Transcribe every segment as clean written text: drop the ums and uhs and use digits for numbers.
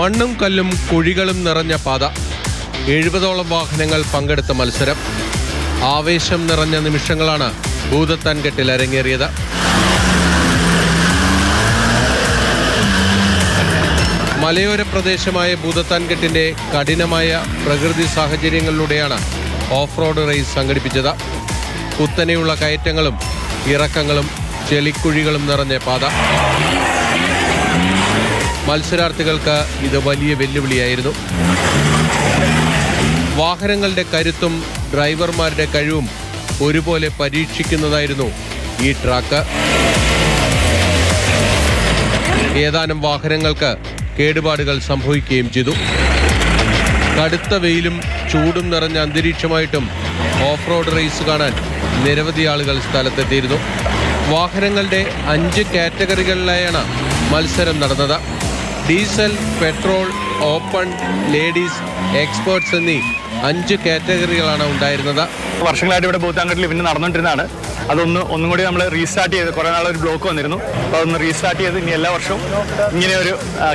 മണ്ണും കല്ലും കുഴികളും നിറഞ്ഞ പാത. 70ഓളം വാഹനങ്ങൾ പങ്കെടുത്ത മത്സരം. ആവേശം നിറഞ്ഞ നിമിഷങ്ങളാണ് ഭൂതത്താൻകെട്ടിൽ അരങ്ങേറിയത്. മലയോര പ്രദേശമായ ഭൂതത്താൻകെട്ടിന്റെ കഠിനമായ പ്രകൃതി സാഹചര്യങ്ങളിലൂടെയാണ് ഓഫ് റോഡ് റേസ് സംഘടിപ്പിച്ചത്. കുത്തനെയുള്ള കയറ്റങ്ങളും ഇറക്കങ്ങളും ചെളിക്കുഴികളും നിറഞ്ഞ പാത. മത്സരാർത്ഥികൾക്ക് ഇത് വലിയ വെല്ലുവിളിയായിരുന്നു. വാഹനങ്ങളുടെ കരുത്തും ഡ്രൈവർമാരുടെ കഴിവും ഒരുപോലെ പരീക്ഷിക്കുന്നതായിരുന്നു ഈ ട്രാക്ക്. ഏതാനും വാഹനങ്ങൾക്ക് കേടുപാടുകൾ സംഭവിക്കുകയും ചെയ്തു. കടുത്ത വെയിലും ചൂടും നിറഞ്ഞ അന്തരീക്ഷമായിട്ടും ഓഫ് റോഡ് റേസ് കാണാൻ നിരവധി ആളുകൾ സ്ഥലത്തെത്തിയിരുന്നു. വാഹനങ്ങളുടെ 5 കാറ്റഗറികളിലായാണ് മത്സരം നടന്നത്. Diesel, petrol, open, ladies, experts എന്നീ 5 കാറ്റഗറികളാണ് ഉണ്ടായിരുന്നത്. വർഷങ്ങളായിട്ട് ഇവിടെ ഭൂതത്താൻകെട്ടിൽ ഇവന്റ് നടന്നുകൊണ്ടിരുന്നതാണ്. ഒന്നും കൂടി നമ്മൾ റീസ്റ്റാർട്ട് ചെയ്ത് കുറേ നാളൊരു ബ്ലോക്ക് വന്നിരുന്നു. അപ്പോൾ അതൊന്ന് റീസ്റ്റാർട്ട് ചെയ്ത് ഇനി എല്ലാ വർഷവും ഇങ്ങനെ ഒരു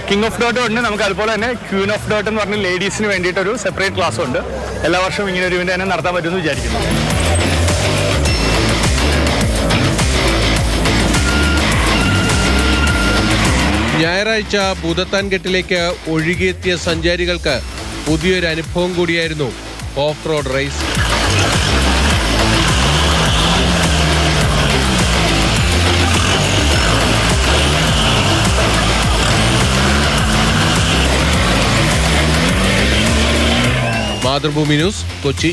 കിങ് ഓഫ് ഡോട്ട് ഉണ്ട്. നമുക്ക് അതുപോലെ തന്നെ ക്വീൻ ഓഫ് ഡോട്ട് എന്ന് പറഞ്ഞ് ലേഡീസിന് വേണ്ടിയിട്ടൊരു സെപ്പറേറ്റ് ക്ലാസ്സും ഉണ്ട്. എല്ലാ വർഷവും ഇങ്ങനെ ഒരു ഇവന്റ് തന്നെ നടത്താൻ പറ്റുമെന്ന് വിചാരിക്കുന്നു. ഞായറാഴ്ച ഭൂതത്താൻകെട്ടിലേക്ക് ഒഴുകിയെത്തിയ സഞ്ചാരികൾക്ക് പുതിയൊരു അനുഭവം കൂടിയായിരുന്നു off road race. Mathrubhumi news, Kochi.